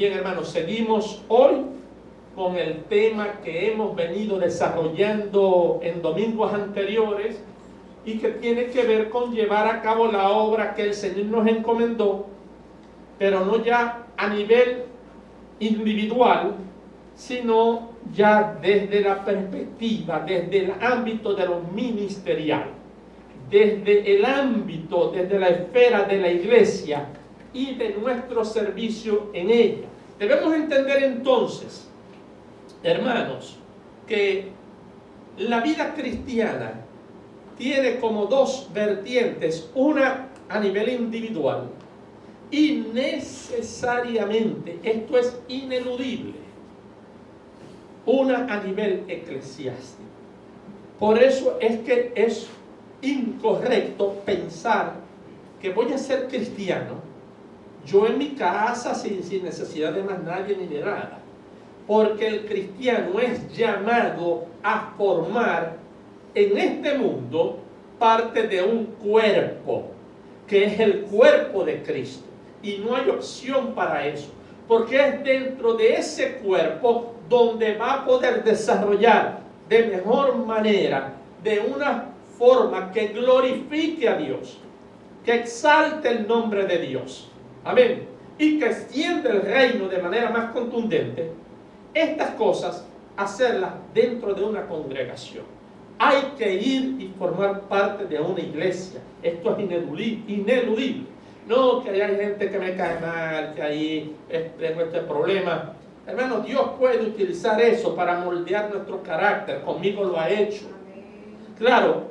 Bien, hermanos, seguimos hoy con el tema que hemos venido desarrollando en domingos anteriores y que tiene que ver con llevar a cabo la obra que el Señor nos encomendó, pero no ya a nivel individual, sino ya desde la perspectiva, desde el ámbito de lo ministerial, desde el ámbito, desde la esfera de la iglesia y de nuestro servicio en ella. Debemos entender entonces, hermanos, que la vida cristiana tiene como dos vertientes, una a nivel individual y necesariamente, esto es ineludible, una a nivel eclesiástico. Por eso es que es incorrecto pensar que voy a ser cristiano yo en mi casa sin necesidad de más nadie ni de nada, porque el cristiano es llamado a formar en este mundo parte de un cuerpo, que es el cuerpo de Cristo, y no hay opción para eso, porque es dentro de ese cuerpo donde va a poder desarrollar de mejor manera, de una forma que glorifique a Dios, que exalte el nombre de Dios, amén, y que extienda el reino de manera más contundente. Estas cosas, hacerlas dentro de una congregación. Hay que ir y formar parte de una iglesia. Esto es ineludible. No que hay gente que me cae mal, que ahí tengo este problema. Hermano, Dios puede utilizar eso para moldear nuestro carácter. Conmigo lo ha hecho. Claro,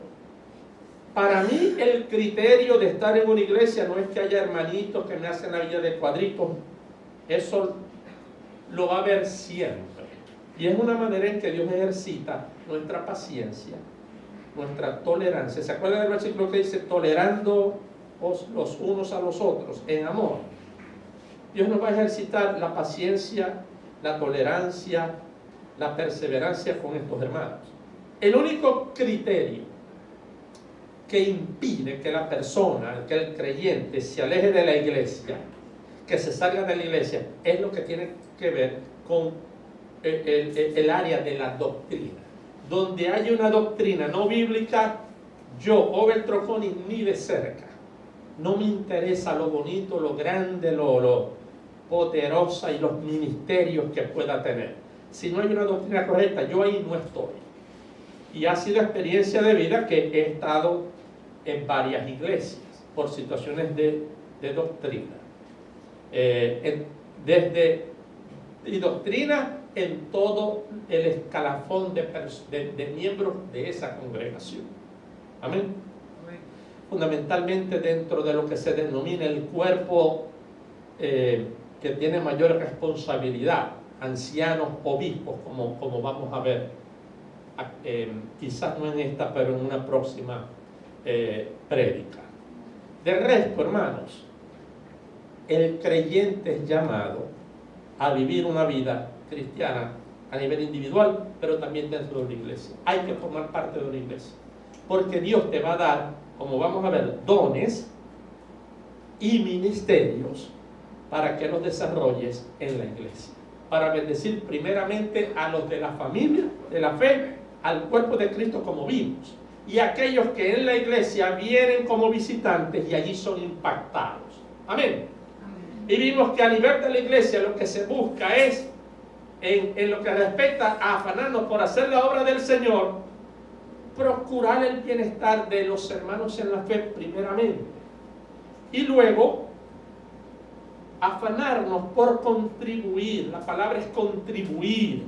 para mí el criterio de estar en una iglesia no es que haya hermanitos que me hacen la vida de cuadritos. Eso lo va a ver siempre. Y es una manera en que Dios ejercita nuestra paciencia, nuestra tolerancia. ¿Se acuerdan del versículo que dice tolerando los unos a los otros en amor? Dios nos va a ejercitar la paciencia, la tolerancia, la perseverancia con estos hermanos. El único criterio que impide que la persona, que el creyente se aleje de la iglesia, que se salga de la iglesia, es lo que tiene que ver con el área de la doctrina. Donde hay una doctrina no bíblica, yo, Over Troconi, ni de cerca. No me interesa lo bonito, lo grande, lo poderosa y los ministerios que pueda tener. Si no hay una doctrina correcta, yo ahí no estoy. Y ha sido experiencia de vida que he estado en varias iglesias por situaciones de doctrina. Y doctrina en todo el escalafón de miembros de esa congregación. Amén. Amén. Fundamentalmente dentro de lo que se denomina el cuerpo que tiene mayor responsabilidad, ancianos, obispos, como vamos a ver, quizás no en esta, pero en una próxima prédica. De resto, hermanos, el creyente es llamado a vivir una vida cristiana a nivel individual, pero también dentro de la iglesia. Hay que formar parte de una iglesia, porque Dios te va a dar, como vamos a ver, dones y ministerios para que los desarrolles en la iglesia, para bendecir primeramente a los de la familia, de la fe, al cuerpo de Cristo, como vimos, y aquellos que en la iglesia vienen como visitantes y allí son impactados. Amén. Y vimos que a nivel de la iglesia lo que se busca es, en lo que respecta a afanarnos por hacer la obra del Señor, procurar el bienestar de los hermanos en la fe primeramente. Y luego, afanarnos por contribuir. La palabra es contribuir,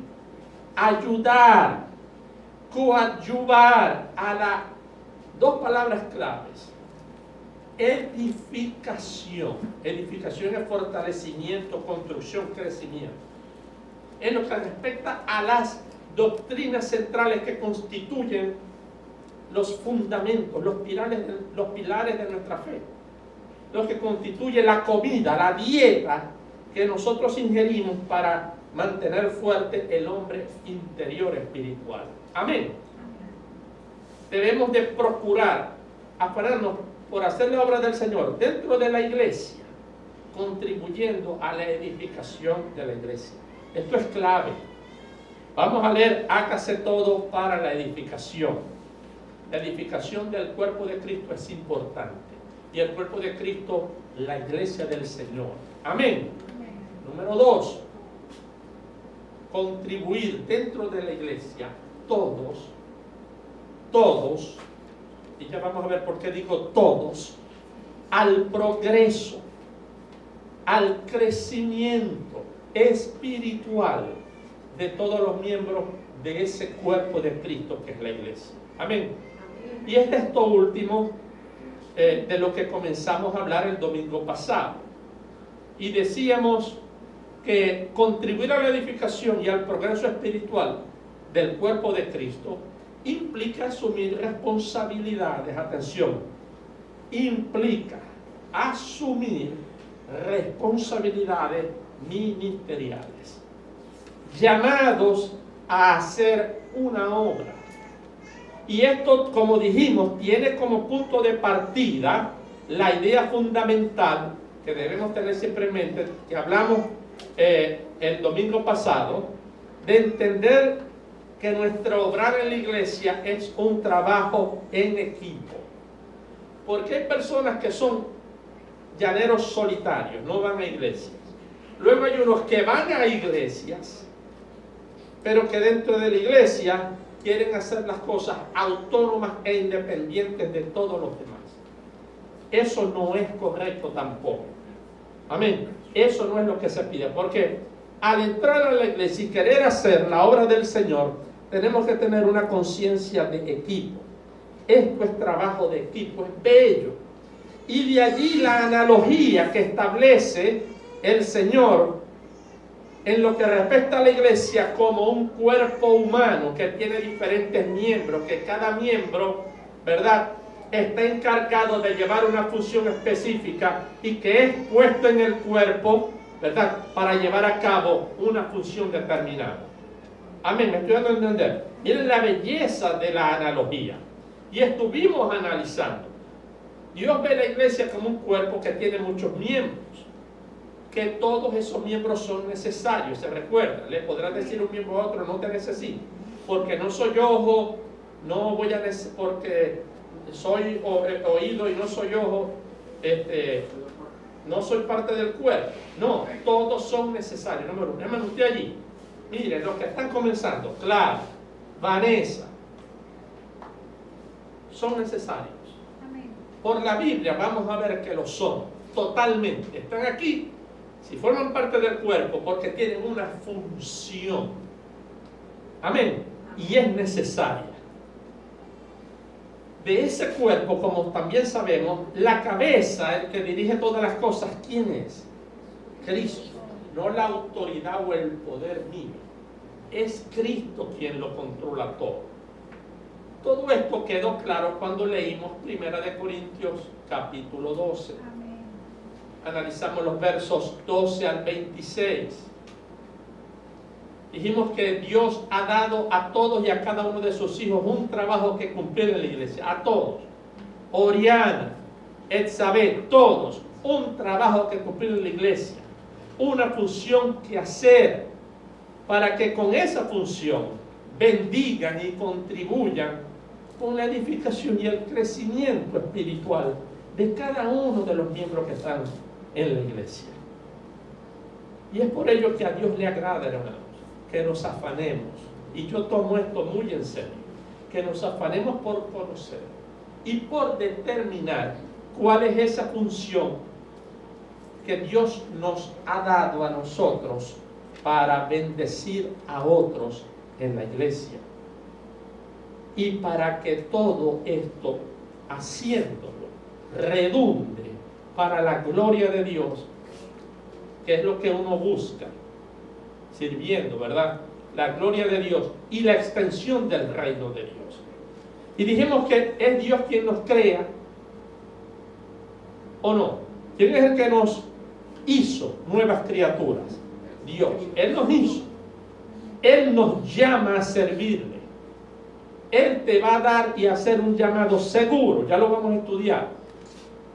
ayudar, coadyuvar a las dos palabras claves. Edificación. Edificación es fortalecimiento, construcción, crecimiento. En lo que respecta a las doctrinas centrales que constituyen los fundamentos, los pilares de nuestra fe. Lo que constituye la comida, la dieta que nosotros ingerimos para mantener fuerte el hombre interior espiritual. Amén. Debemos de procurar afanarnos por hacer la obra del Señor dentro de la iglesia contribuyendo a la edificación de la iglesia. Esto es clave. Vamos a leer, hágase todo para la edificación. La edificación del cuerpo de Cristo es importante. Y el cuerpo de Cristo, la iglesia del Señor. Amén. Número 2, contribuir dentro de la iglesia, todos, y ya vamos a ver por qué digo todos, al progreso, al crecimiento espiritual de todos los miembros de ese cuerpo de Cristo que es la iglesia. Amén. Y es de esto último de lo que comenzamos a hablar el domingo pasado. Y decíamos que contribuir a la edificación y al progreso espiritual del cuerpo de Cristo implica asumir responsabilidades, atención, implica asumir responsabilidades ministeriales, llamados a hacer una obra. Y esto, como dijimos, tiene como punto de partida la idea fundamental que debemos tener siempre en mente, que hablamos el domingo pasado, de entender que nuestro obrar en la iglesia es un trabajo en equipo. Porque hay personas que son llaneros solitarios, no van a iglesias. Luego hay unos que van a iglesias, pero que dentro de la iglesia quieren hacer las cosas autónomas e independientes de todos los demás. Eso no es correcto tampoco. Amén. Eso no es lo que se pide, porque al entrar a la iglesia y querer hacer la obra del Señor, tenemos que tener una conciencia de equipo. Esto es trabajo de equipo, es bello. Y de allí la analogía que establece el Señor en lo que respecta a la iglesia como un cuerpo humano que tiene diferentes miembros, que cada miembro, ¿verdad?, está encargado de llevar una función específica y que es puesto en el cuerpo, ¿verdad?, para llevar a cabo una función determinada. Amén, me estoy dando a entender. Miren la belleza de la analogía. Y estuvimos analizando. Dios ve la iglesia como un cuerpo que tiene muchos miembros, que todos esos miembros son necesarios. Se recuerda, le podrás decir un miembro a otro, no te necesito, porque no soy ojo, no voy a porque soy oído y no soy ojo, no soy parte del cuerpo. No, todos son necesarios. Número uno, hermano, usted allí, mire, los que están comenzando, Clara, Vanessa, son necesarios. Por la Biblia vamos a ver que lo son, totalmente. Están aquí, si forman parte del cuerpo, porque tienen una función. Amén. Y es necesaria. De ese cuerpo, como también sabemos, la cabeza, el que dirige todas las cosas, ¿quién es? Cristo. No la autoridad o el poder mío. Es Cristo quien lo controla todo. Todo esto quedó claro cuando leímos 1 Corintios capítulo 12. Amén. Analizamos los versos 12 al 26. Dijimos que Dios ha dado a todos y a cada uno de sus hijos un trabajo que cumplir en la iglesia. A todos. Oriana, Etzabel, todos. Un trabajo que cumplir en la iglesia. Una función que hacer para que con esa función bendigan y contribuyan con la edificación y el crecimiento espiritual de cada uno de los miembros que están en la iglesia. Y es por ello que a Dios le agrada, hermanos, que nos afanemos, y yo tomo esto muy en serio, que nos afanemos por conocer y por determinar cuál es esa función que Dios nos ha dado a nosotros para bendecir a otros en la iglesia. Y para que todo esto, haciéndolo, redunde para la gloria de Dios, que es lo que uno busca, sirviendo, ¿verdad? La gloria de Dios y la extensión del reino de Dios. Y dijimos que es Dios quien nos crea, ¿o no? ¿Quién es el que nos hizo nuevas criaturas? Dios. Él nos hizo. Él nos llama a servirle. Él te va a dar y hacer un llamado seguro, ya lo vamos a estudiar.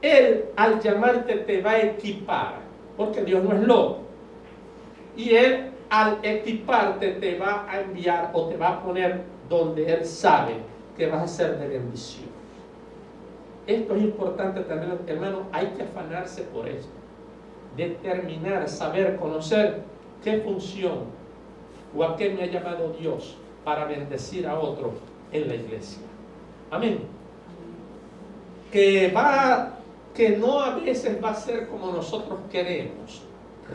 Él al llamarte te va a equipar porque Dios no es loco. Y Él, al equiparte, te va a enviar o te va a poner donde Él sabe que vas a ser de bendición. Esto es importante también, hermano, hay que afanarse por esto. Determinar, saber, conocer qué función o a qué me ha llamado Dios para bendecir a otros en la iglesia. Amén. Que no a veces va a ser como nosotros queremos.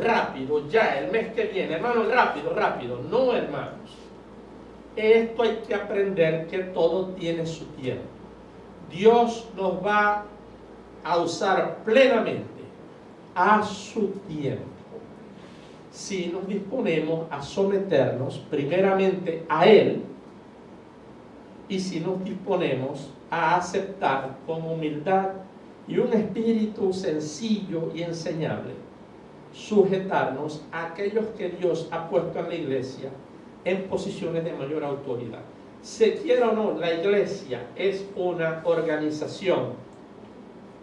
Rápido, ya, el mes que viene, hermano, rápido, rápido. No, hermanos. Esto hay que aprender que todo tiene su tiempo. Dios nos va a usar plenamente a su tiempo, si nos disponemos a someternos primeramente a Él y si nos disponemos a aceptar con humildad y un espíritu sencillo y enseñable, sujetarnos a aquellos que Dios ha puesto en la iglesia en posiciones de mayor autoridad. Se quiera o no, la iglesia es una organización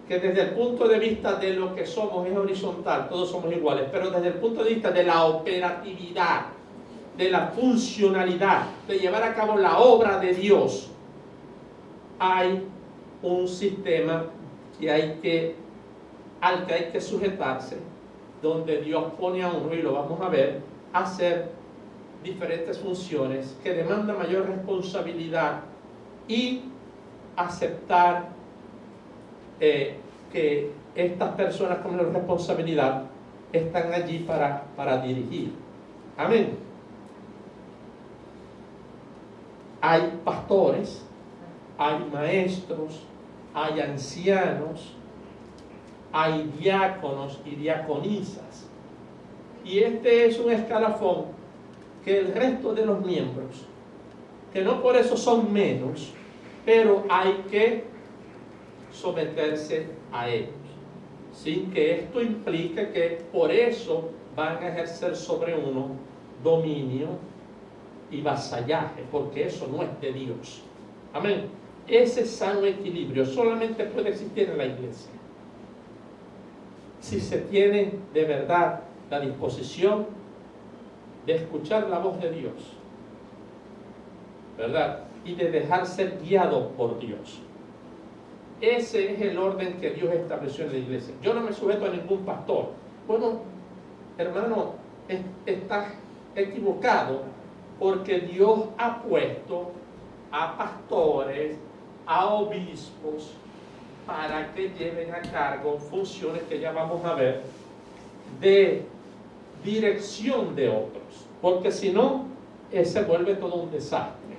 que desde el punto de vista de lo que somos es horizontal, todos somos iguales, pero desde el punto de vista de la operatividad, de la funcionalidad, de llevar a cabo la obra de Dios, hay un sistema al que hay que sujetarse, donde Dios pone a uno, y lo vamos a ver, a hacer diferentes funciones que demandan mayor responsabilidad y aceptar que estas personas con mayor responsabilidad están allí para dirigir. Amén. Hay pastores, hay maestros, hay ancianos, hay diáconos y diaconisas. Y este es un escalafón que el resto de los miembros, que no por eso son menos, pero hay que someterse a ellos, sin que esto implique que por eso van a ejercer sobre uno dominio y vasallaje, porque eso no es de Dios. Amén. Ese sano equilibrio solamente puede existir en la iglesia si se tiene de verdad la disposición de escuchar la voz de Dios, ¿verdad? Y de dejar ser guiado por Dios. Ese es el orden que Dios estableció en la iglesia. Yo no me sujeto a ningún pastor. Bueno, hermano, estás equivocado, porque Dios ha puesto a pastores, a obispos, para que lleven a cargo funciones que ya vamos a ver de dirección de otros, porque si no, se vuelve todo un desastre.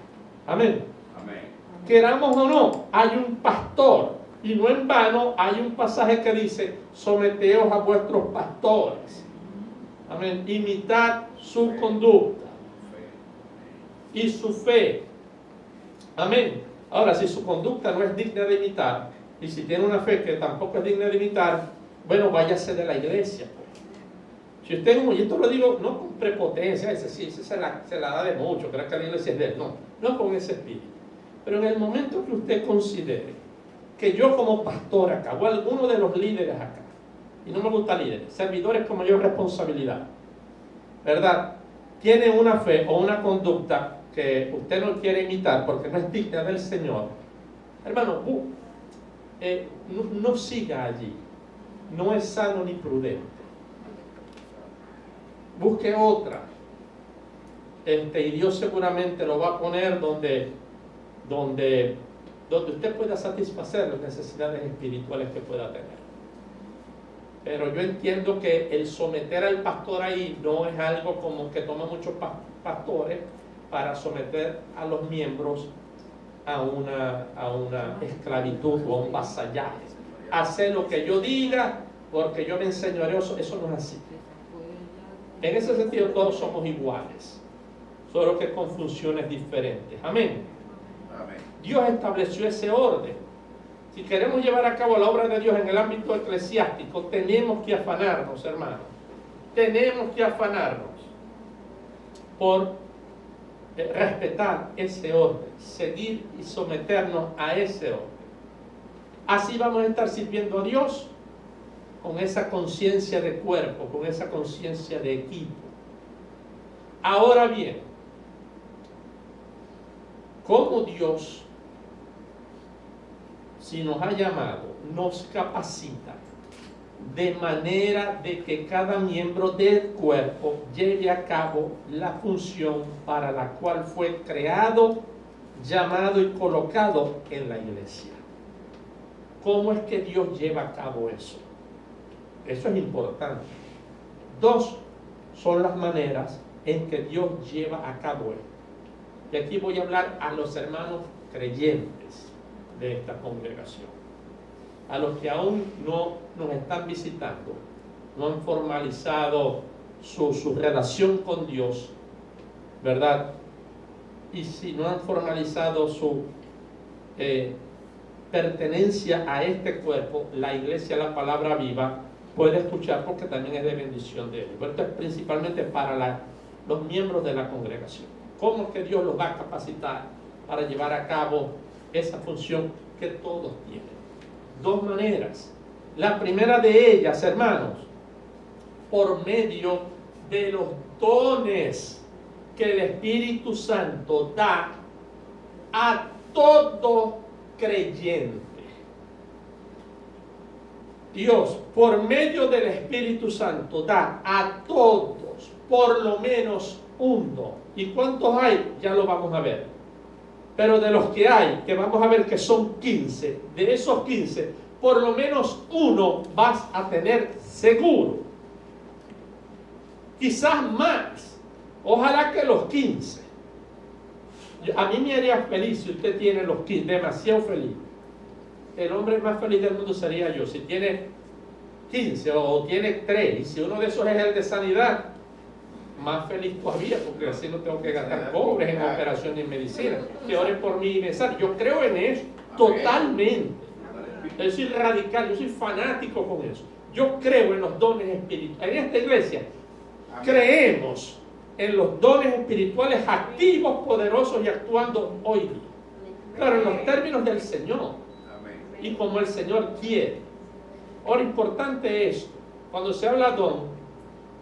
Amén. Amén. Queramos o no, hay un pastor, y no en vano hay un pasaje que dice: someteos a vuestros pastores. Amén. Imitad su conducta y su fe. Amén. Ahora, si su conducta no es digna de imitar, y si tiene una fe que tampoco es digna de imitar, bueno, váyase de la iglesia. Si usted, y esto lo digo no con prepotencia, ese se la da de mucho, creo que la iglesia es de él, no con ese espíritu. Pero en el momento que usted considere que yo como pastor acá, o alguno de los líderes acá, y no me gusta líderes, servidores con mayor responsabilidad, ¿verdad?, tiene una fe o una conducta que usted no quiere imitar porque no es digna del Señor, hermano, no siga allí. No es sano ni prudente. Busque otra. Y Dios seguramente lo va a poner donde usted pueda satisfacer las necesidades espirituales que pueda tener. Pero yo entiendo que el someter al pastor ahí no es algo como que toma muchos pastores para someter a los miembros a una esclavitud o a un vasallaje. Hacer lo que yo diga porque yo me enseñaré, eso no es así. En ese sentido todos somos iguales, solo que con funciones diferentes. Amén. Amén. Dios estableció ese orden. Si queremos llevar a cabo la obra de Dios en el ámbito eclesiástico, tenemos que afanarnos, hermanos. Tenemos que afanarnos por respetar ese orden, seguir y someternos a ese orden. Así vamos a estar sirviendo a Dios con esa conciencia de cuerpo, con esa conciencia de equipo. Ahora bien, ¿cómo Dios, si nos ha llamado, nos capacita de manera de que cada miembro del cuerpo lleve a cabo la función para la cual fue creado, llamado y colocado en la iglesia? ¿Cómo es que Dios lleva a cabo eso? Eso es importante. Dos son las maneras en que Dios lleva a cabo esto. Y aquí voy a hablar a los hermanos creyentes de esta congregación, a los que aún no nos están visitando, no han formalizado su relación con Dios, ¿verdad? Y si no han formalizado su pertenencia a este cuerpo, la iglesia, la palabra viva, puede escuchar porque también es de bendición de él. Pero esto es principalmente para los miembros de la congregación. ¿Cómo es que Dios los va a capacitar para llevar a cabo esa función que todos tienen? Dos maneras. La primera de ellas, hermanos, por medio de los dones que el Espíritu Santo da a todo creyente. Dios, por medio del Espíritu Santo, da a todos por lo menos uno. ¿Y cuántos hay? Ya lo vamos a ver. Pero de los que hay, que vamos a ver que son 15, de esos 15, por lo menos uno vas a tener seguro. Quizás más. Ojalá que los 15. A mí me haría feliz si usted tiene los 15, demasiado feliz. El hombre más feliz del mundo sería yo. Si tiene 15 o tiene 3, y si uno de esos es el de sanidad, más feliz todavía, porque así no tengo que gastar pobres en operación y en medicina. Que oren por mí y me salven. Yo creo en eso, totalmente. Yo soy radical, yo soy fanático con eso. Yo creo en los dones espirituales. En esta iglesia creemos en los dones espirituales activos, poderosos y actuando hoy día. Claro, en los términos del Señor y como el Señor quiere. Ahora, importante es, cuando se habla don,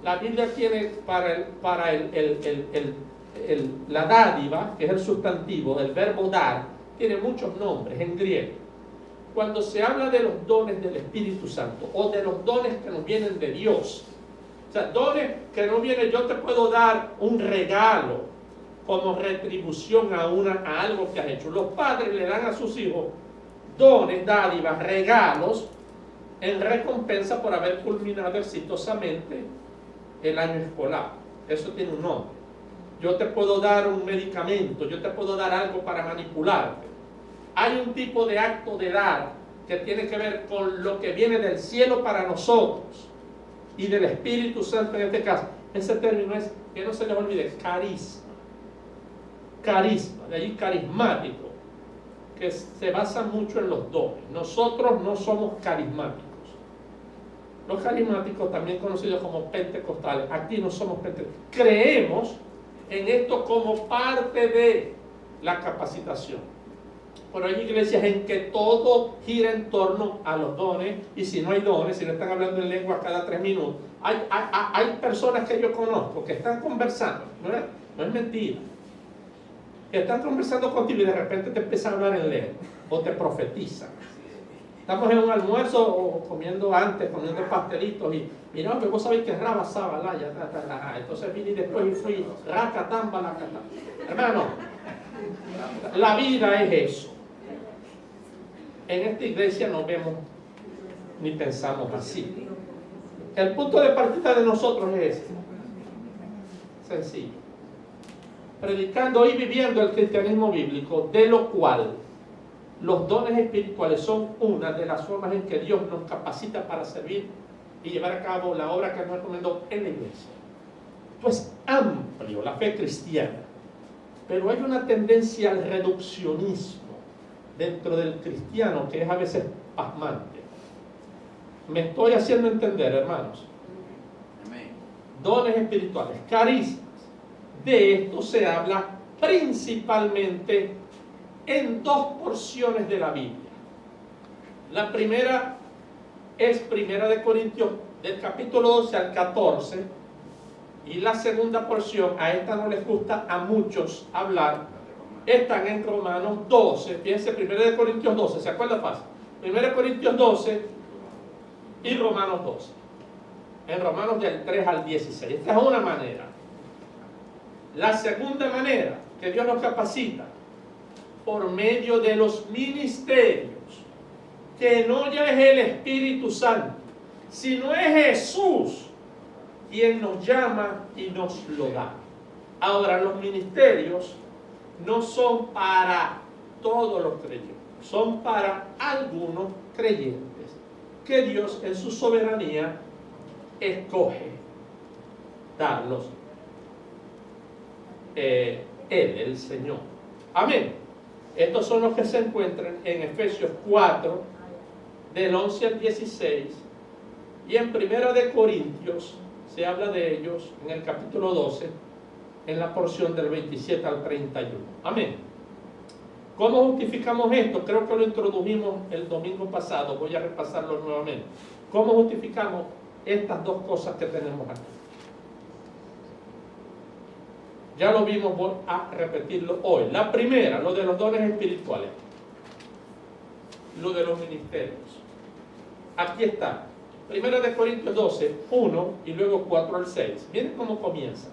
la Biblia tiene para la dádiva, que es el sustantivo del verbo dar, tiene muchos nombres en griego. Cuando se habla de los dones del Espíritu Santo o de los dones que nos vienen de Dios, o sea, dones que no vienen, yo te puedo dar un regalo como retribución a algo que has hecho. Los padres le dan a sus hijos dones, dádivas, regalos en recompensa por haber culminado exitosamente el año escolar. Eso tiene un nombre. Yo te puedo dar un medicamento, yo te puedo dar algo para manipularte. Hay un tipo de acto de dar que tiene que ver con lo que viene del cielo para nosotros y del Espíritu Santo en este caso. Ese término es, que no se les olvide, carisma. Carisma, de ahí carismático, que se basa mucho en los dones. Nosotros no somos carismáticos. Los carismáticos, también conocidos como pentecostales, aquí no somos pentecostales. Creemos en esto como parte de la capacitación. Pero hay iglesias en que todo gira en torno a los dones, y si no hay dones, si no están hablando en lengua cada 3 minutos, hay personas que yo conozco que están conversando, no es mentira, que están conversando contigo y de repente te empiezan a hablar en lengua o te profetizan. Estamos en un almuerzo o comiendo pastelitos y mira, vos sabéis que raba sábala, entonces vine después y fui racatamba la catamba. Hermano, la vida es eso. En esta iglesia no vemos ni pensamos así. El punto de partida de nosotros es este. Sencillo. Predicando y viviendo el cristianismo bíblico, de lo cual los dones espirituales son una de las formas en que Dios nos capacita para servir y llevar a cabo la obra que nos recomendó en la iglesia. Pues amplio la fe cristiana, pero hay una tendencia al reduccionismo dentro del cristiano que es a veces pasmante. Me estoy haciendo entender, hermanos. Dones espirituales, carismas. De esto se habla principalmente en 2 porciones de la Biblia. La primera es 1 Corintios del capítulo 12 al 14, y la segunda porción, a esta no les gusta a muchos hablar, están en Romanos 12, fíjense, 1 Corintios 12, ¿se acuerda fácil? 1 Corintios 12 y Romanos 12, en Romanos del 3 al 16, esta es una manera. La segunda manera que Dios nos capacita, por medio de los ministerios, que no ya es el Espíritu Santo, sino es Jesús quien nos llama y nos lo da. Ahora, los ministerios no son para todos los creyentes, son para algunos creyentes que Dios en su soberanía escoge darlos. Él, el Señor. Amén. Estos son los que se encuentran en Efesios 4, del 11 al 16, y en 1 Corintios se habla de ellos en el capítulo 12, en la porción del 27 al 31. Amén. ¿Cómo justificamos esto? Creo que lo introdujimos el domingo pasado, voy a repasarlo nuevamente. ¿Cómo justificamos estas dos cosas que tenemos aquí? Ya lo vimos, voy a repetirlo hoy. La primera, lo de los dones espirituales, lo de los ministerios. Aquí está, 1 Corintios 12, 1 y luego 4 al 6. Miren cómo comienza.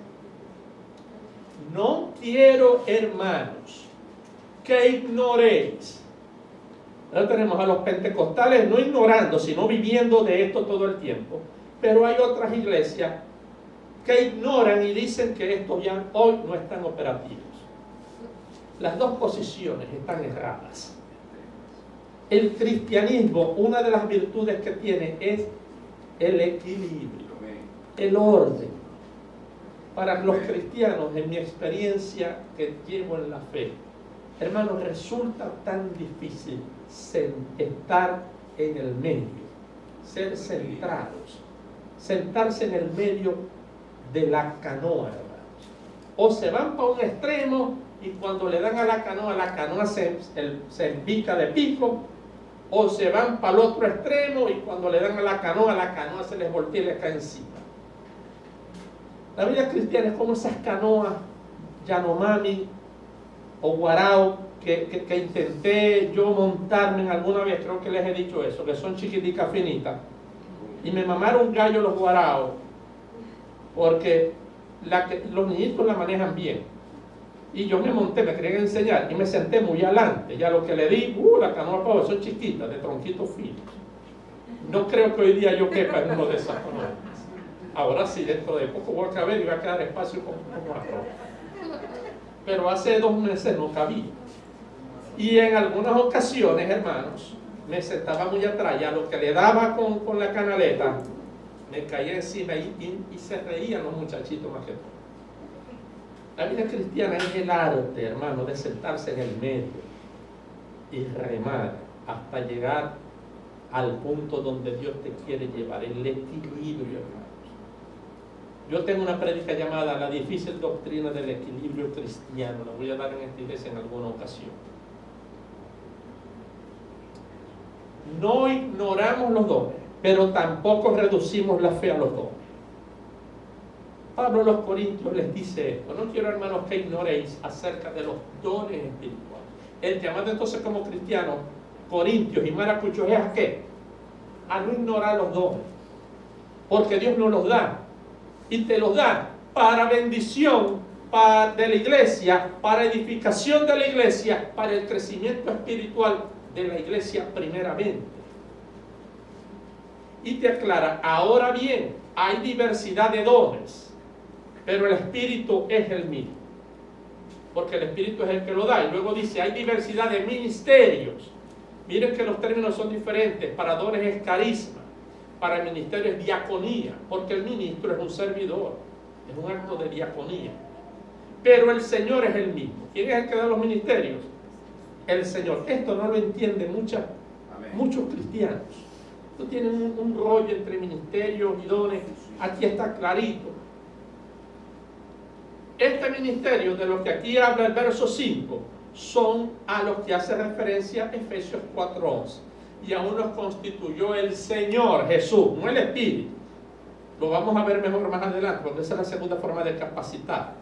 No quiero, hermanos, que ignoréis. Ahora tenemos a los pentecostales no ignorando, sino viviendo de esto todo el tiempo. Pero hay otras iglesias que ignoran y dicen que estos ya hoy no están operativos. Las dos posiciones están erradas. El cristianismo, una de las virtudes que tiene es el equilibrio, el orden. Para los cristianos, en mi experiencia que llevo en la fe, hermanos, resulta tan difícil estar en el medio, ser centrados, sentarse en el medio de la canoa, hermanos. O se van para un extremo y cuando le dan a la canoa se embica de pico, o se van para el otro extremo y cuando le dan a la canoa se les voltea y les cae encima. La vida cristiana es como esas canoas Yanomami o Guarao que intenté yo montarme en alguna vez, creo que les he dicho eso, que son chiquiticas finitas, y me mamaron gallo los Guaraos, porque los niñitos la manejan bien. Y yo me monté, me querían enseñar, y me senté muy adelante. Ya lo que le di, la canoa para son chiquitas, de tronquitos finos. No creo que hoy día yo quepa en uno de esas canoas. Ahora sí, dentro de poco voy a caber y va a quedar espacio como arroz. Pero hace 2 meses no cabía. Y en algunas ocasiones, hermanos, me sentaba muy atrás, ya lo que le daba con la canaleta, me caía encima y se reían los muchachitos más que todo. La vida cristiana es el arte, hermano, de sentarse en el medio y remar hasta llegar al punto donde Dios te quiere llevar, el equilibrio, hermanos. Yo tengo una prédica llamada La difícil doctrina del equilibrio cristiano, la voy a dar en esta iglesia en alguna ocasión. No ignoramos los dones, pero tampoco reducimos la fe a los dones. Pablo a los Corintios les dice esto: no quiero, hermanos, que ignoréis acerca de los dones espirituales. El llamado entonces como cristiano, Corintios y maracuchos, ¿es a qué? A no ignorar los dones, porque Dios nos los da, y te los da para bendición de la iglesia, para edificación de la iglesia, para el crecimiento espiritual de la iglesia primeramente. Y te aclara: ahora bien, hay diversidad de dones, pero el Espíritu es el mismo, porque el Espíritu es el que lo da. Y luego dice: hay diversidad de ministerios. Miren que los términos son diferentes. Para dones es carisma, para el ministerio es diaconía, porque el ministro es un servidor, es un acto de diaconía. Pero el Señor es el mismo. ¿Quién es el que da los ministerios? El Señor. Esto no lo entienden muchos cristianos. No tienen un rollo entre ministerios y dones. Aquí está clarito. Este ministerio de los que aquí habla el verso 5 son a los que hace referencia Efesios 4:11. y aún nos constituyó el Señor Jesús, no el Espíritu. Lo vamos a ver mejor más adelante, porque esa es la segunda forma de capacitar.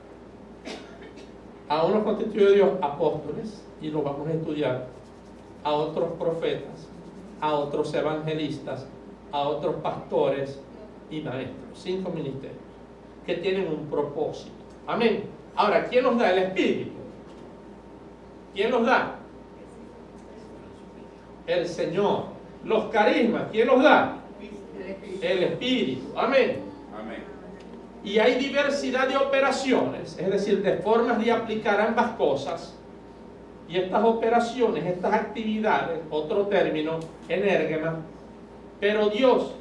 Aún nos constituyó Dios apóstoles, y lo vamos a estudiar, a otros profetas, a otros evangelistas, a otros pastores y maestros. 5 ministerios que tienen un propósito. Amén. Ahora, ¿quién nos da? El Espíritu. ¿Quién los da? El Señor. Los carismas, ¿quién los da? El Espíritu. Amén. Amén. Y hay diversidad de operaciones, es decir, de formas de aplicar ambas cosas. Y estas operaciones, estas actividades, otro término, enérgema, pero Dios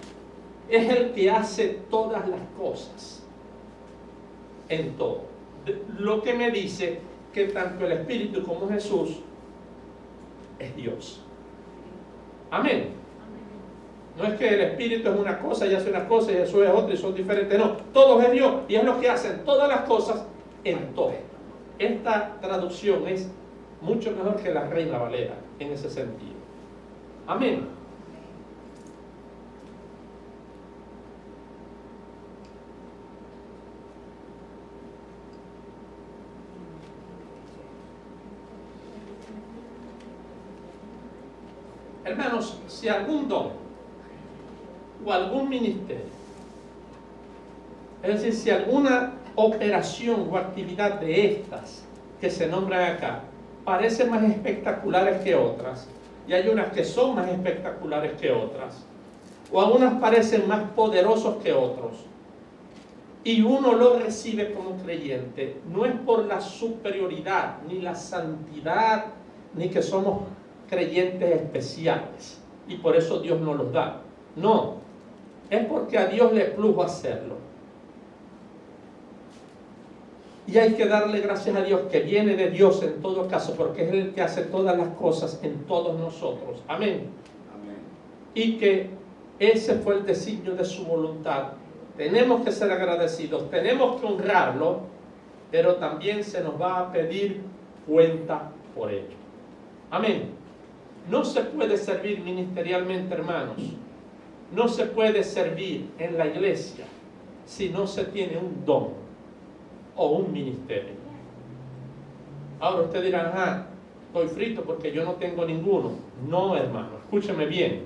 es el que hace todas las cosas, en todo. Lo que me dice que tanto el Espíritu como Jesús es Dios. Amén. No es que el Espíritu es una cosa y hace una cosa y Jesús es otra y son diferentes. No, todos es Dios y es lo que hacen todas las cosas en todo. Esta traducción es mucho mejor que la Reina Valera en ese sentido. Amén. Hermanos, si algún don o algún ministerio, es decir, si alguna operación o actividad de estas que se nombran acá parecen más espectaculares que otras, y hay unas que son más espectaculares que otras, o algunas parecen más poderosos que otros, y uno lo recibe como creyente, no es por la superioridad, ni la santidad, ni que somos creyentes especiales, y por eso Dios nos los da. No, es porque a Dios le plugo hacerlo. Y hay que darle gracias a Dios que viene de Dios en todo caso, porque es el que hace todas las cosas en todos nosotros. Amén. Amén. Y que ese fue el designio de su voluntad. Tenemos que ser agradecidos, tenemos que honrarlo, pero también se nos va a pedir cuenta por ello. Amén. No se puede servir ministerialmente, hermanos. No se puede servir en la iglesia si no se tiene un don o un ministerio. Ahora usted dirá, ah, estoy frito porque yo no tengo ninguno. No, hermano, escúcheme bien.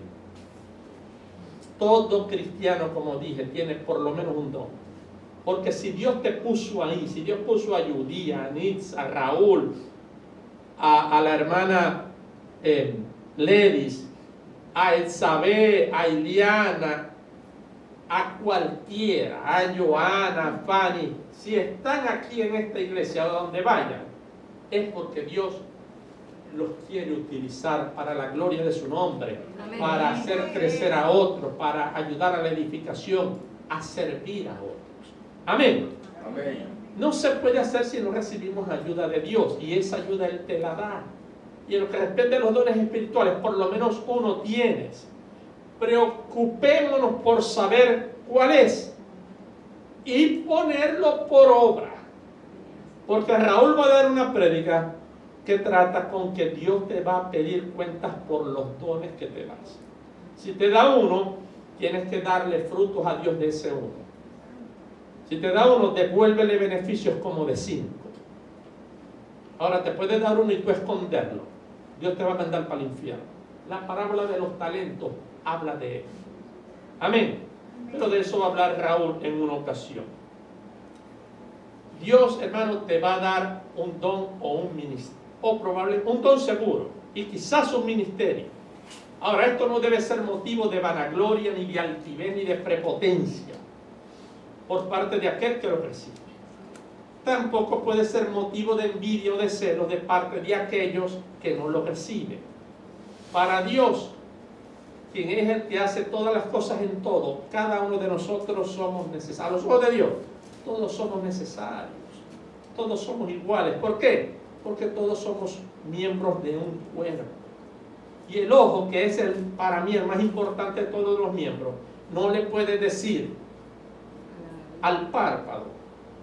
Todo cristiano, como dije, tiene por lo menos un don. Porque si Dios te puso ahí, si Dios puso a Judy, a Nitz, a Raúl, a la hermana Ledis, a Elzabé, a Iliana, a cualquiera, a Joana, a Fanny, si están aquí en esta iglesia o donde vayan, es porque Dios los quiere utilizar para la gloria de su nombre. Amén. Para hacer crecer a otros, para ayudar a la edificación, a servir a otros. Amén. Amén. No se puede hacer si no recibimos ayuda de Dios, y esa ayuda Él te la da. Y en lo que respecta a los dones espirituales, por lo menos uno tienes. Preocupémonos por saber cuál es y ponerlo por obra. Porque Raúl va a dar una prédica que trata con que Dios te va a pedir cuentas por los dones que te das. Si te da uno, tienes que darle frutos a Dios de ese uno. Si te da uno, devuélvele beneficios como de 5. Ahora te puede dar uno y tú esconderlo. Dios te va a mandar para el infierno. La parábola de los talentos habla de él. Amén. Pero de eso va a hablar Raúl en una ocasión. Dios, hermano, te va a dar un don o un ministerio. O probablemente un don seguro. Y quizás un ministerio. Ahora, esto no debe ser motivo de vanagloria, ni de altivez, ni de prepotencia por parte de aquel que lo recibe. Tampoco puede ser motivo de envidia o de celos de parte de aquellos que no lo reciben. Para Dios, quien es el que hace todas las cosas en todo, cada uno de nosotros somos necesarios. A los ojos de Dios, todos somos necesarios. Todos somos iguales. ¿Por qué? Porque todos somos miembros de un cuerpo. Y el ojo, que es para mí el más importante de todos los miembros, no le puede decir al párpado,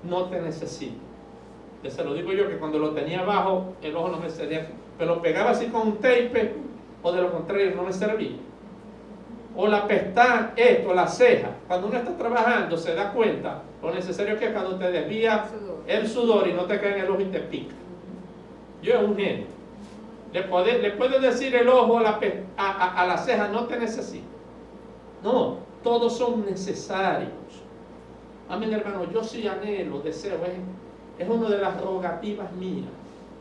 no te necesito. Se lo digo yo, que cuando lo tenía abajo, el ojo no me cedía, pero lo pegaba así con un tape o de lo contrario no me servía. O la pestaña, esto, la ceja. Cuando uno está trabajando se da cuenta lo necesario que es cuando te desvía el sudor y no te cae en el ojo y te pica. Yo es un genio. Le puedes decir el ojo a la ceja, no te necesito. No, todos son necesarios. Amén, hermano, yo sí anhelo, deseo, es una de las rogativas mías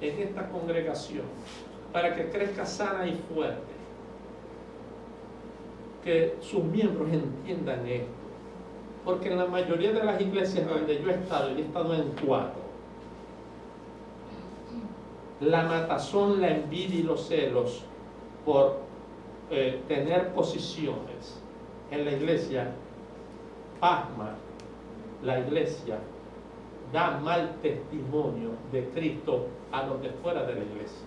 en esta congregación, para que crezca sana y fuerte, que sus miembros entiendan esto, porque en la mayoría de las iglesias donde yo he estado, y he estado en 4, la matazón, la envidia y los celos por tener posiciones en la iglesia pasma. La iglesia da mal testimonio de Cristo a los de fuera de la iglesia.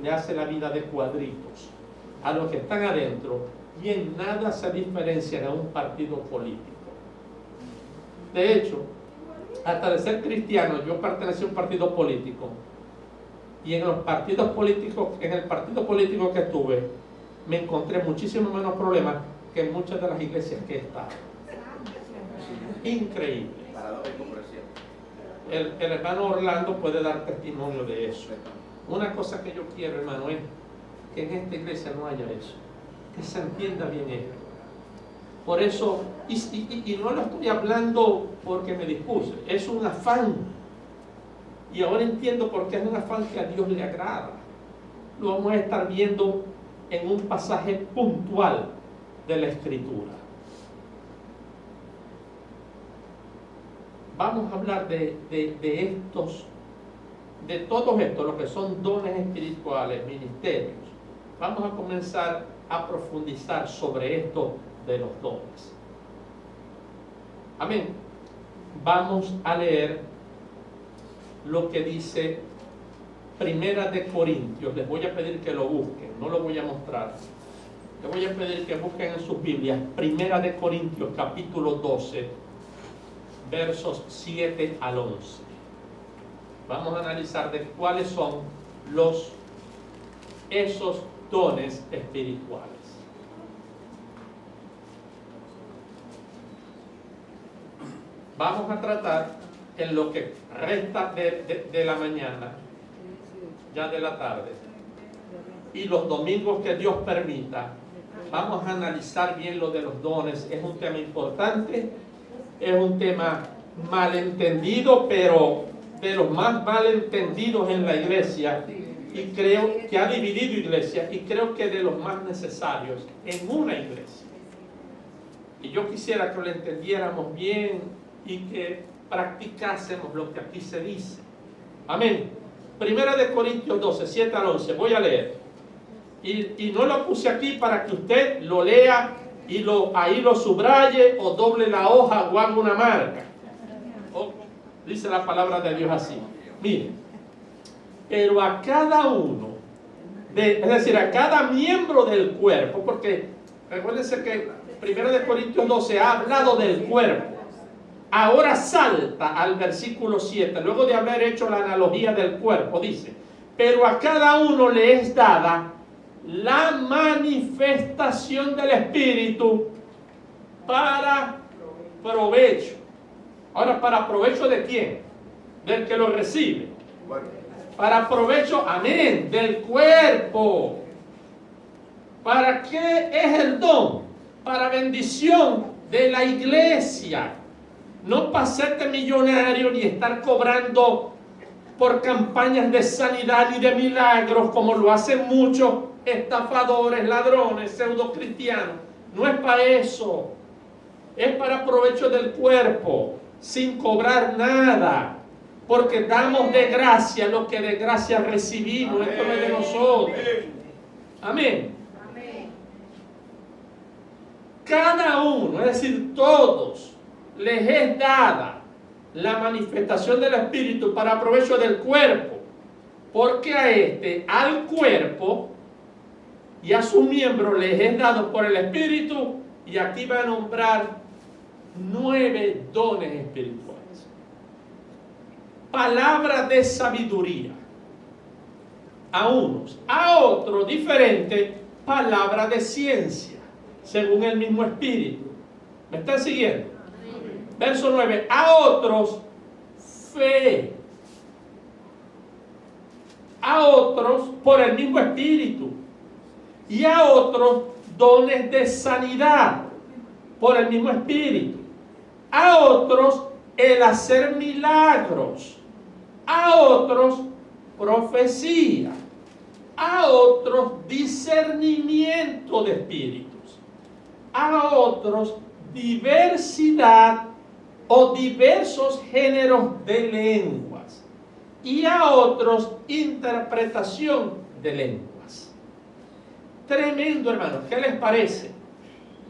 Le hace la vida de cuadritos a los que están adentro y en nada se diferencian a un partido político. De hecho, hasta de ser cristiano, yo pertenecí a un partido político y en el partido político que estuve, me encontré muchísimo menos problemas que en muchas de las iglesias que he estado. Increíble. El hermano Orlando puede dar testimonio de eso. Una cosa que yo quiero, hermano, es que en esta iglesia no haya eso, que se entienda bien esto. Por eso, y no lo estoy hablando porque me dispuse, es un afán. Y ahora entiendo por qué es un afán que a Dios le agrada. Lo vamos a estar viendo en un pasaje puntual de la Escritura. Vamos a hablar de todos estos, lo que son dones espirituales, ministerios. Vamos a comenzar a profundizar sobre esto de los dones. Amén. Vamos a leer lo que dice Primera de Corintios. Les voy a pedir que lo busquen, no lo voy a mostrar. Les voy a pedir que busquen en sus Biblias Primera de Corintios, capítulo 12, versos 7 al 11. Vamos a analizar de cuáles son esos dones espirituales. Vamos a tratar en lo que resta de la mañana, ya de la tarde, y los domingos que Dios permita, vamos a analizar bien lo de los dones. Es un tema importante, es un tema malentendido, pero de los más malentendidos en la iglesia, y creo que ha dividido iglesia, y creo que de los más necesarios en una iglesia. Y yo quisiera que lo entendiéramos bien y que practicásemos lo que aquí se dice. Amén. Primera de Corintios 12, 7 al 11, voy a leer. Y no lo puse aquí para que usted lo lea y ahí lo subraye o doble la hoja o haga una marca. Dice la palabra de Dios así. Miren, pero a cada uno, es decir, a cada miembro del cuerpo, porque recuérdense que Primera de Corintios 12 ha hablado del cuerpo. Ahora salta al versículo 7, luego de haber hecho la analogía del cuerpo, dice, pero a cada uno le es dada la manifestación del Espíritu para provecho. Ahora, ¿para provecho de quién? Del que lo recibe. Para provecho, amén, del cuerpo. ¿Para qué es el don? Para bendición de la iglesia. No para hacerte millonario ni estar cobrando por campañas de sanidad y de milagros como lo hacen muchos estafadores, ladrones, pseudocristianos. No es para eso. Es para provecho del cuerpo, sin cobrar nada. Porque damos de gracia lo que de gracia recibimos. Amén. Esto no es de nosotros. Amén. Amén. Cada uno, es decir, todos, les es dada la manifestación del Espíritu para provecho del cuerpo, porque al cuerpo y a sus miembros les es dado por el Espíritu, y aquí va a nombrar 9 dones espirituales. Palabras de sabiduría a unos, a otros diferente, palabra de ciencia, según el mismo Espíritu. ¿Me están siguiendo? Verso 9. A otros, fe. A otros, por el mismo Espíritu. Y a otros, dones de sanidad, por el mismo Espíritu. A otros, el hacer milagros. A otros, profecía. A otros, discernimiento de espíritus. A otros, diversidad o diversos géneros de lenguas. Y a otros, interpretación de lenguas. Tremendo, hermano. ¿Qué les parece?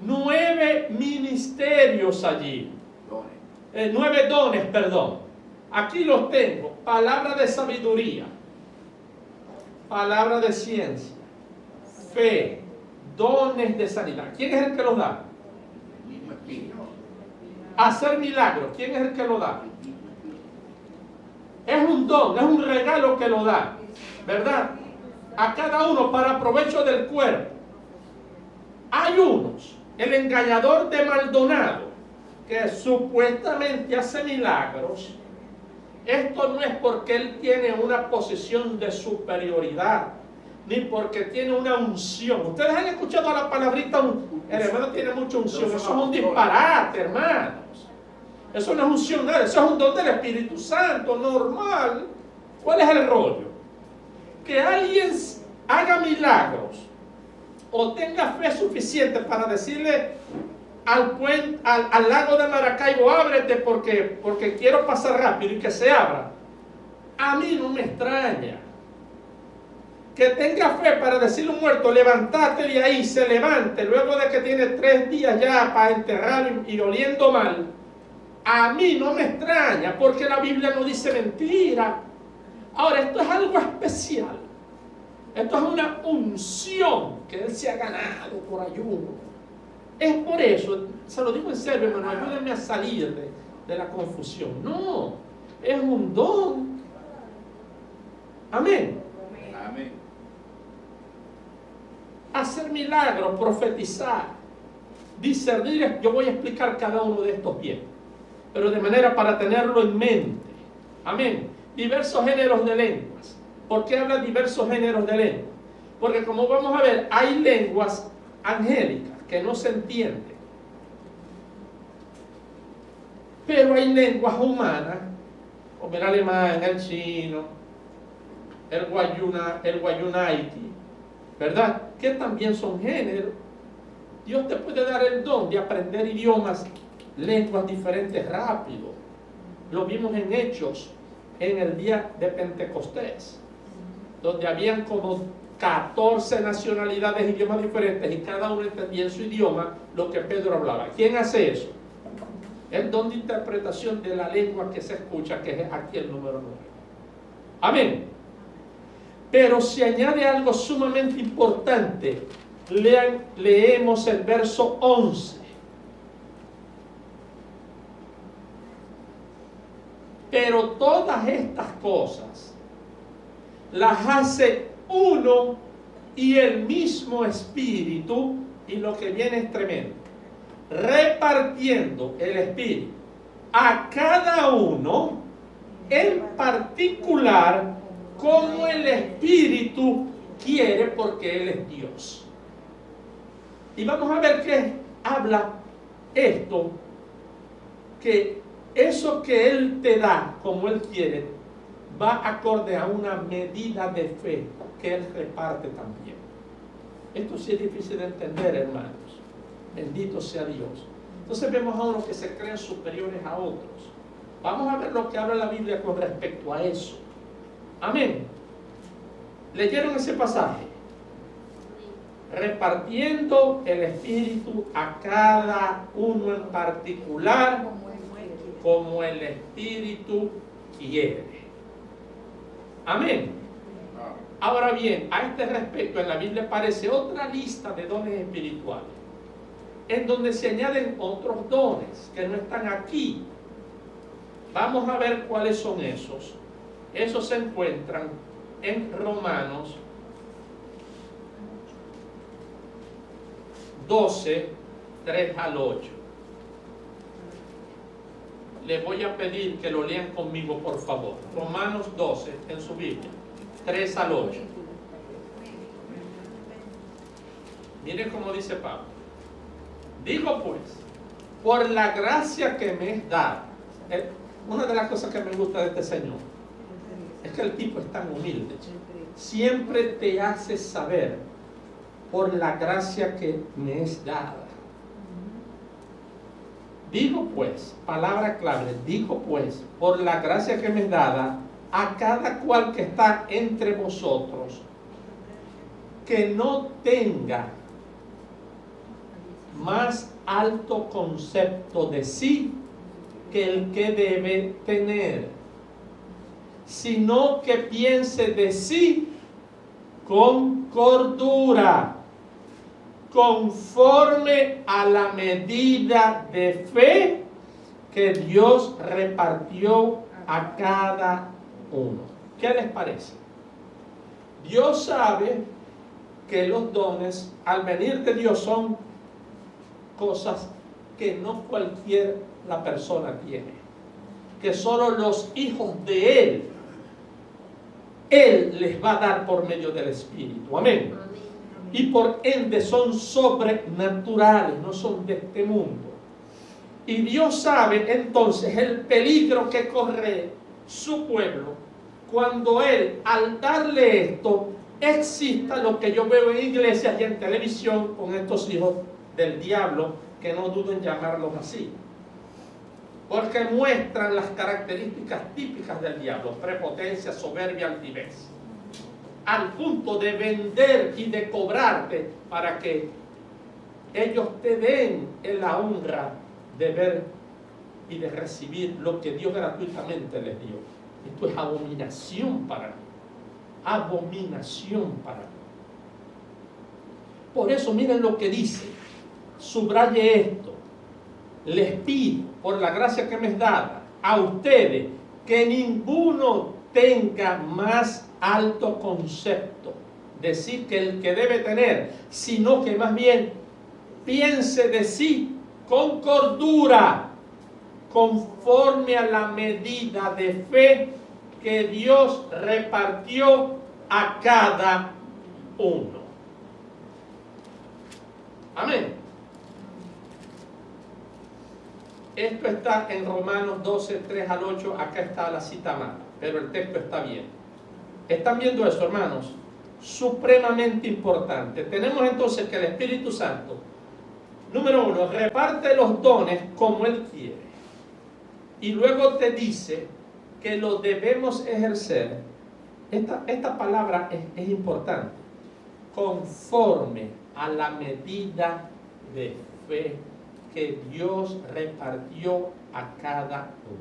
9 ministerios allí. 9 dones, perdón. Aquí los tengo. Palabra de sabiduría. Palabra de ciencia. Fe. Dones de sanidad. ¿Quién es el que los da? Hacer milagros. ¿Quién es el que lo da? Es un don, es un regalo que lo da, ¿verdad? A cada uno para provecho del cuerpo. Hay unos, el engañador de Maldonado, que supuestamente hace milagros. Esto no es porque él tiene una posición de superioridad, ni porque tiene una unción. Ustedes han escuchado la palabrita, el hermano tiene mucha unción. Eso es un disparate, hermanos. Eso no es unción, nada. Eso es un don del Espíritu Santo, normal. ¿Cuál es el rollo? Que alguien haga milagros o tenga fe suficiente para decirle al lago de Maracaibo, ábrete porque quiero pasar rápido, y que se abra. A mí no me extraña. Que tenga fe para decirle a un muerto, levántate de ahí, se levante, luego de que tiene 3 días ya para enterrarlo y oliendo mal. A mí no me extraña, porque la Biblia no dice mentira. Ahora, esto es algo especial. Esto es una unción que él se ha ganado por ayuno. Es por eso, se lo digo en serio, hermano, ayúdenme a salir de la confusión. No, es un don. Amén. Amén. Hacer milagros, profetizar, discernir. Yo voy a explicar cada uno de estos bien, pero de manera para tenerlo en mente. Amén. Diversos géneros de lenguas. ¿Por qué habla diversos géneros de lenguas? Porque como vamos a ver, hay lenguas angélicas que no se entienden. Pero hay lenguas humanas, como el alemán, el chino, el guayunaiti, ¿verdad? Que también son géneros. Dios te puede dar el don de aprender idiomas, lenguas diferentes rápido. Lo vimos en Hechos, en el día de Pentecostés, donde habían como 14 nacionalidades, idiomas diferentes, y cada uno entendía en su idioma lo que Pedro hablaba. ¿Quién hace eso? El don de interpretación de la lengua que se escucha, que es aquí el número 9. Amén. Pero se añade algo sumamente importante. Leemos el verso 11. Pero todas estas cosas las hace uno y el mismo Espíritu, y lo que viene es tremendo, repartiendo el Espíritu a cada uno en particular como el Espíritu quiere, porque Él es Dios. Y vamos a ver qué habla esto, que eso que Él te da como Él quiere va acorde a una medida de fe que Él reparte también. Esto sí es difícil de entender, hermanos. Bendito sea Dios. Entonces vemos a unos que se creen superiores a otros. Vamos a ver lo que habla la Biblia con respecto a eso. Amén. ¿Leyeron ese pasaje? Repartiendo el Espíritu a cada uno en particular como el Espíritu quiere. Amén. Ahora bien, a este respecto en la Biblia aparece otra lista de dones espirituales, en donde se añaden otros dones que no están aquí. Vamos a ver cuáles son esos. Esos se encuentran en Romanos 12, 3 al 8. Les voy a pedir que lo lean conmigo, por favor. Romanos 12, en su Biblia, 3 al 8. Miren cómo dice Pablo. Digo pues, por la gracia que me es dada. Una de las cosas que me gusta de este señor es que el tipo es tan humilde. Siempre te hace saber, por la gracia que me es dada. Digo pues, palabra clave, digo pues, por la gracia que me es dada, a cada cual que está entre vosotros, que no tenga más alto concepto de sí que el que debe tener, sino que piense de sí con cordura, conforme a la medida de fe que Dios repartió a cada uno. ¿Qué les parece? Dios sabe que los dones al venir de Dios son cosas que no cualquier la persona tiene, que solo los hijos de Él les va a dar por medio del Espíritu. Amén. Y por ende son sobrenaturales, no son de este mundo. Y Dios sabe entonces el peligro que corre su pueblo cuando Él, al darle esto, exista lo que yo veo en iglesias y en televisión con estos hijos del diablo, que no duden en llamarlos así, porque muestran las características típicas del diablo: prepotencia, soberbia, altivez, al punto de vender y de cobrarte para que ellos te den la honra de ver y de recibir lo que Dios gratuitamente les dio. Esto es abominación para mí, abominación para mí. Por eso miren lo que dice, subraye esto: les pido, por la gracia que me es dada, a ustedes, que ninguno tenga más alto concepto, decir que el que debe tener, sino que más bien piense de sí con cordura, conforme a la medida de fe que Dios repartió a cada uno. Amén. Esto está en Romanos 12, 3 al 8. Acá está la cita mala, pero el texto está bien. ¿Están viendo eso, hermanos? Supremamente importante. Tenemos entonces que el Espíritu Santo, número 1, reparte los dones como Él quiere. Y luego te dice que lo debemos ejercer. Esta palabra es importante. Conforme a la medida de fe que Dios repartió a cada uno.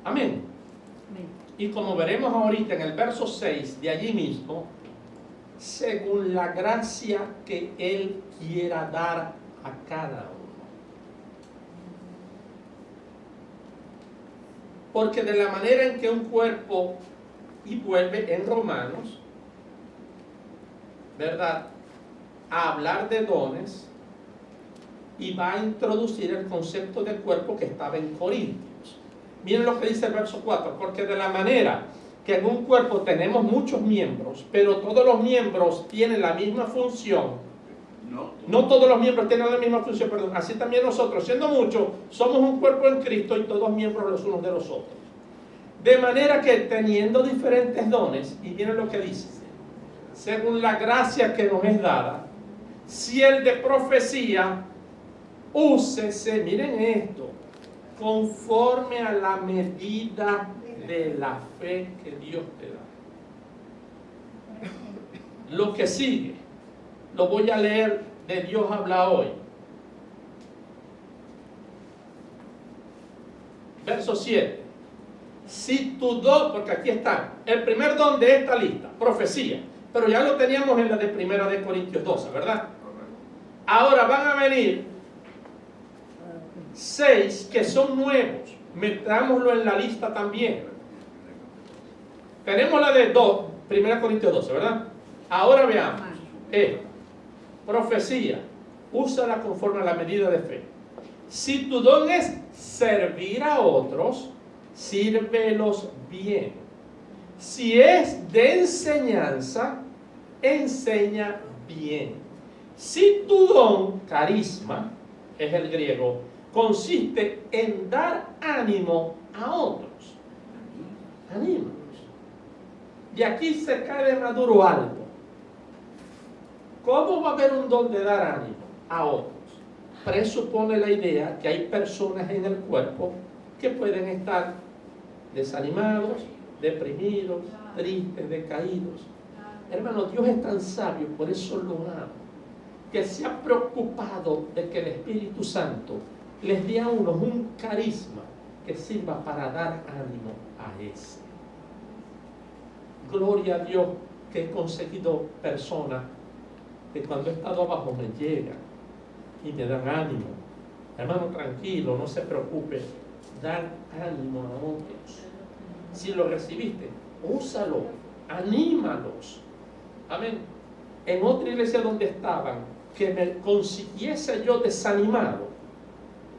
Amén. Y como veremos ahorita en el verso 6 de allí mismo, según la gracia que Él quiera dar a cada uno. Porque de la manera en que un cuerpo, y vuelve en Romanos, ¿verdad?, a hablar de dones, y va a introducir el concepto de cuerpo que estaba en Corintios. Miren lo que dice el verso 4, porque de la manera que en un cuerpo tenemos muchos miembros, pero todos los miembros tienen la misma función, no todos los miembros tienen la misma función, perdón, así también nosotros, siendo muchos, somos un cuerpo en Cristo y todos miembros los unos de los otros. De manera que teniendo diferentes dones, y miren lo que dice, según la gracia que nos es dada, si el de profecía, úsese, miren esto, conforme a la medida de la fe que Dios te da. Lo que sigue, lo voy a leer de Dios habla hoy. Verso 7. Si tu don, porque aquí está, el primer don de esta lista, profecía, pero ya lo teníamos en la de 1 de Corintios 12, ¿verdad? Ahora van a venir 6 que son nuevos, metámoslo en la lista también. Tenemos la de 2, 1 Corintios 12, ¿verdad? Ahora veamos. Profecía, úsala conforme a la medida de fe. Si tu don es servir a otros, sírvelos bien. Si es de enseñanza, enseña bien. Si tu don, carisma, es el griego, consiste en dar ánimo a otros. Anímalos. Y aquí se cae de maduro algo. ¿Cómo va a haber un don de dar ánimo a otros? Presupone la idea que hay personas en el cuerpo que pueden estar desanimados, deprimidos, tristes, decaídos. Hermano, Dios es tan sabio, por eso lo amo, que se ha preocupado de que el Espíritu Santo les dé a unos un carisma que sirva para dar ánimo a ese. Gloria a Dios que he conseguido personas que cuando he estado abajo me llegan y me dan ánimo. Hermano, tranquilo, no se preocupe, dan ánimo a otros. Si lo recibiste, úsalo, anímalos. Amén. En otra iglesia donde estaban, que me consiguiese yo desanimado,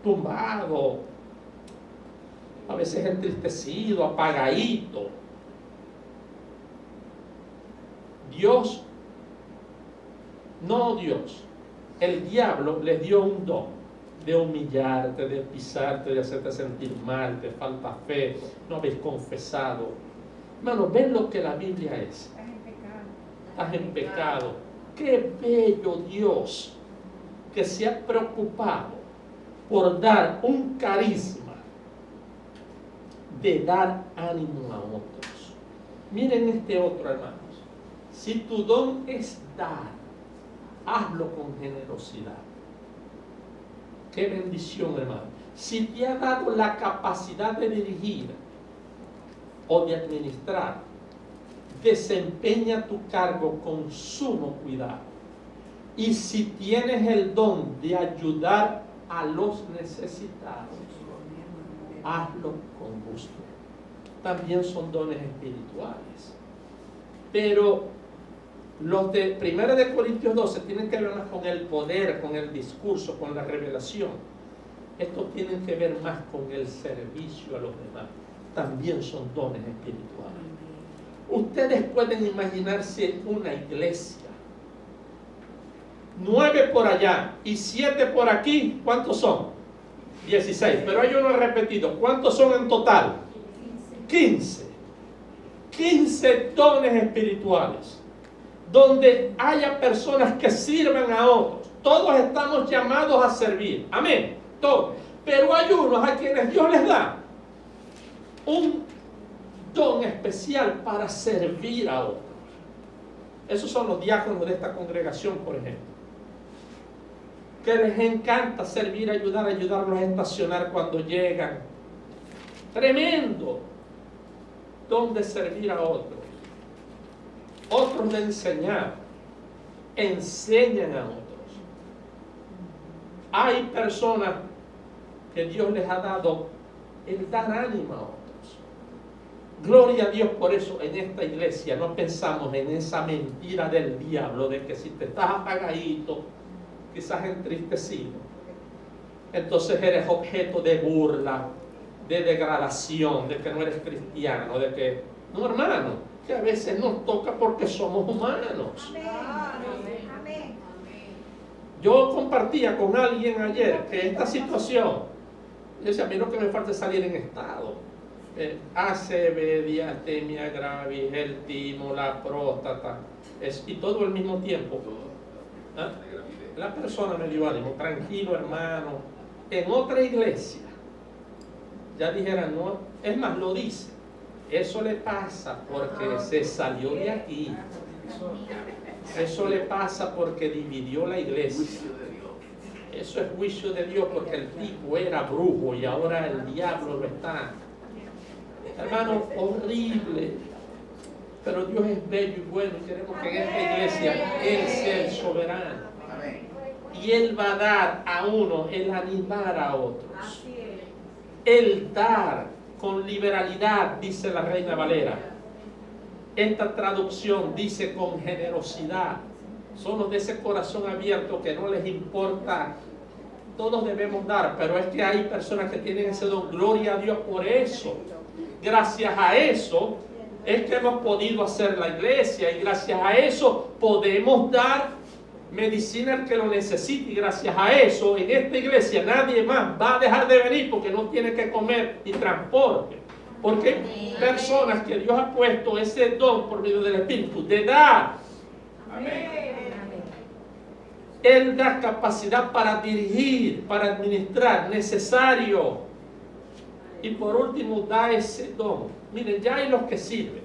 tumbado, a veces entristecido, apagadito, Dios, el diablo les dio un don de humillarte, de pisarte, de hacerte sentir mal, te falta fe, no habéis confesado. Hermano, ven lo que la Biblia es. Estás en pecado. Qué bello Dios que se ha preocupado por dar un carisma de dar ánimo a otros. Miren este otro, hermanos. Si tu don es dar, hazlo con generosidad. Qué bendición, hermano. Si te ha dado la capacidad de dirigir o de administrar, desempeña tu cargo con sumo cuidado. Y si tienes el don de ayudar a los necesitados, hazlo con gusto. También son dones espirituales. Pero los de 1 Corintios 12 tienen que ver más con el poder, con el discurso, con la revelación. Estos tienen que ver más con el servicio a los demás. También son dones espirituales. Ustedes pueden imaginarse una iglesia, 9 por allá y 7 por aquí. ¿Cuántos son? 16. Pero hay uno repetido. ¿Cuántos son en total? 15. 15 dones espirituales, donde haya personas que sirvan a otros. Todos estamos llamados a servir. Amén. Todos. Pero hay unos a quienes Dios les da un don especial para servir a otros. Esos son los diáconos de esta congregación, por ejemplo, que les encanta servir, ayudarlos a estacionar cuando llegan. Tremendo don de servir a otros. Otros de enseñar, enseñan a otros. Hay personas que Dios les ha dado el dar ánimo a otros. Gloria a Dios por eso. En esta iglesia no pensamos en esa mentira del diablo de que si te estás apagadito, quizás entristecido, entonces eres objeto de burla, de degradación, de que no eres cristiano, de que no, hermano, que a veces nos toca porque somos humanos. Amén. Yo compartía con alguien ayer que esta situación, yo decía, a mí lo que me falta es salir en estado. ACV, diastemia gravis, el timo, la próstata, y todo al mismo tiempo. ¿Ah? La persona me dio ánimo, tranquilo hermano. En otra iglesia ya dijeran, no, es más, lo dice, eso le pasa porque se salió de aquí, eso le pasa porque dividió la iglesia, eso es juicio de Dios porque el tipo era brujo y ahora el diablo lo está. Hermano, horrible. Pero Dios es bello y bueno y queremos que en esta iglesia Él sea el soberano. Y Él va a dar a uno el animar a otros. El dar con liberalidad, dice la Reina Valera. Esta traducción dice con generosidad. son los de ese corazón abierto que no les importa. Todos debemos dar, pero es que hay personas que tienen ese don. Gloria a Dios por eso. Gracias a eso es que hemos podido hacer la iglesia, y gracias a eso podemos dar medicina al que lo necesite, y gracias a eso en esta iglesia nadie más va a dejar de venir porque no tiene que comer y transporte, porque hay personas que Dios ha puesto ese don por medio del Espíritu de dar. Amén. Él da capacidad para dirigir, para administrar, necesario. Y por último da ese don. Miren, ya hay los que sirven,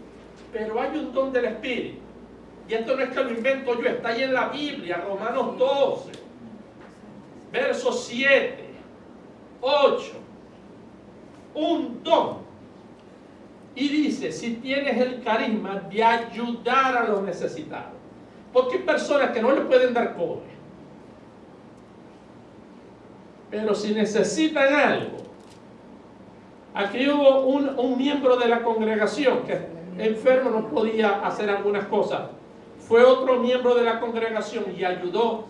pero hay un don del Espíritu. Y esto no es que lo invento yo, está ahí en la Biblia, Romanos 12, versos 7, 8. Un don. Y dice, si tienes el carisma de ayudar a los necesitados. Porque hay personas que no le pueden dar cobre. Pero si necesitan algo. Aquí hubo un miembro de la congregación que enfermo, no podía hacer algunas cosas. Fue otro miembro de la congregación y ayudó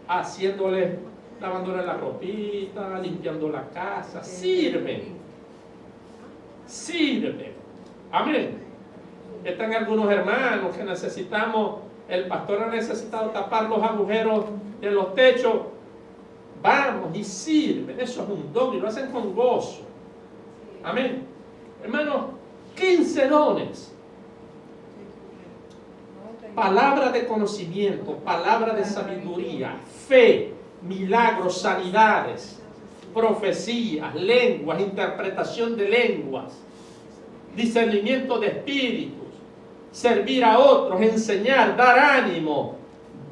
haciéndole, lavándole la ropita, limpiando la casa. Sirven. Sirven. Amén. Están algunos hermanos que necesitamos, el pastor ha necesitado tapar los agujeros de los techos. Vamos y sirven. Eso es un don y lo hacen con gozo. Amén. Hermanos, 15 dones. Palabra de conocimiento, palabra de sabiduría, fe, milagros, sanidades, profecías, lenguas, interpretación de lenguas, discernimiento de espíritus, servir a otros, enseñar, dar ánimo,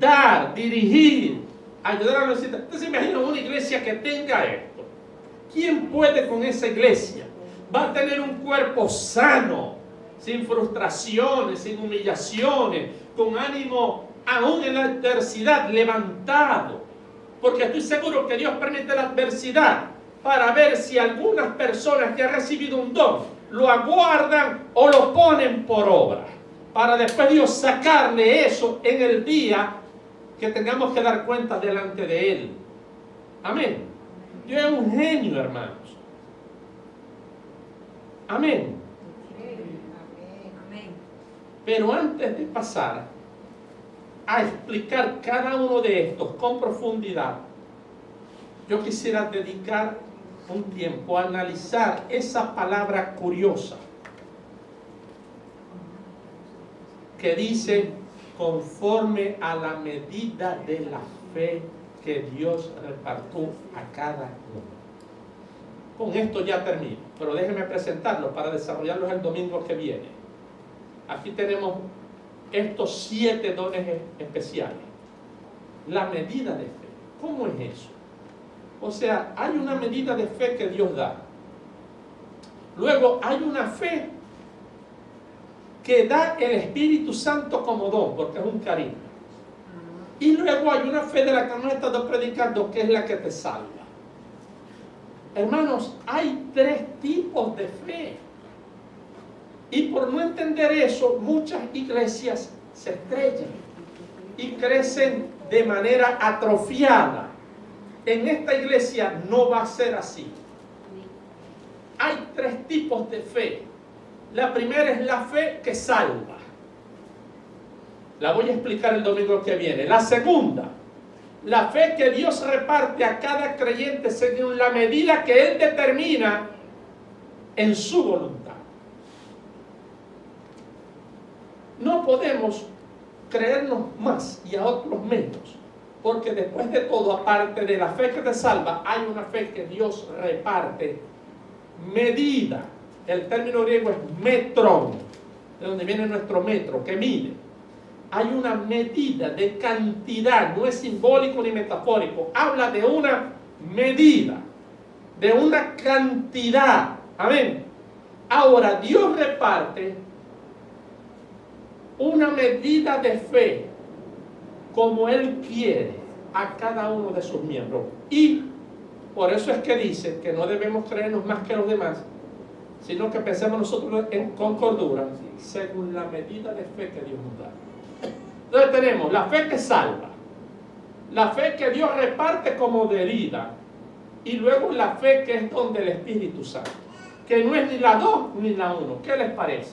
dar, dirigir, ayudar a los necesitados. ¿Usted se imagina una iglesia que tenga esto? ¿Quién puede con esa iglesia? Va a tener un cuerpo sano, sin frustraciones, sin humillaciones, con ánimo aún en la adversidad, levantado. Porque estoy seguro que Dios permite la adversidad para ver si algunas personas que han recibido un don lo aguardan o lo ponen por obra, para después Dios sacarle eso en el día que tengamos que dar cuenta delante de Él. Amén. Dios es un genio, hermanos. Amén. Pero antes de pasar a explicar cada uno de estos con profundidad, yo quisiera dedicar un tiempo a analizar esa palabra curiosa que dice conforme a la medida de la fe que Dios repartió a cada uno. Con esto ya termino, pero déjenme presentarlos para desarrollarlos el domingo que viene. Aquí tenemos estos 7 dones especiales. La medida de fe. ¿Cómo es eso? O sea, hay una medida de fe que Dios da. Luego hay una fe que da el Espíritu Santo como don, porque es un carisma. Y luego hay una fe de la que nos he estado predicando, que es la que te salva. Hermanos, hay 3 tipos de fe. Y por no entender eso, muchas iglesias se estrellan y crecen de manera atrofiada. En esta iglesia no va a ser así. Hay 3 tipos de fe. La primera es la fe que salva. La voy a explicar el domingo que viene. La segunda, la fe que Dios reparte a cada creyente según la medida que Él determina en su voluntad. No podemos creernos más y a otros menos, porque después de todo, aparte de la fe que te salva, hay una fe que Dios reparte. Medida. El término griego es metron, de donde viene nuestro metro, que mide. Hay una medida de cantidad, no es simbólico ni metafórico, habla de una medida, de una cantidad. Amén. Ahora, Dios reparte una medida de fe como Él quiere a cada uno de sus miembros. Y por eso es que dice que no debemos creernos más que los demás, sino que pensemos nosotros con cordura, según la medida de fe que Dios nos da. Entonces tenemos la fe que salva, la fe que Dios reparte como de herida, y luego la fe que es donde el Espíritu Santo, que no es ni la 2 ni la 1. ¿Qué les parece?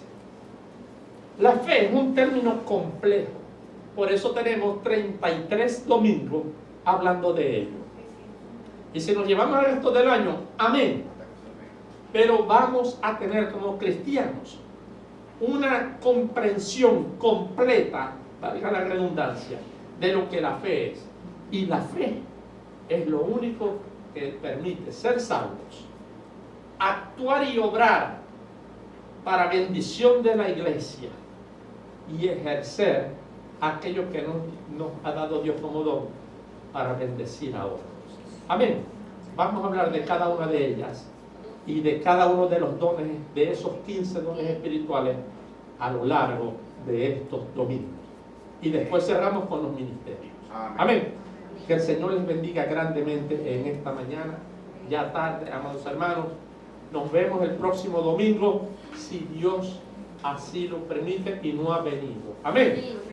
La fe es un término complejo, por eso tenemos 33 domingos hablando de ello. Y si nos llevamos al resto del año, amén. Pero vamos a tener como cristianos una comprensión completa, valga la redundancia, de lo que la fe es. Y la fe es lo único que permite ser salvos, actuar y obrar para bendición de la iglesia y ejercer aquello que nos ha dado Dios como don para bendecir a otros. Amén. Vamos a hablar de cada una de ellas y de cada uno de los dones, de esos 15 dones espirituales a lo largo de estos domingos. Y después cerramos con los ministerios. Amén. Que el Señor les bendiga grandemente en esta mañana, ya tarde, amados hermanos. Nos vemos el próximo domingo, si Dios así lo permite y no ha venido. Amén.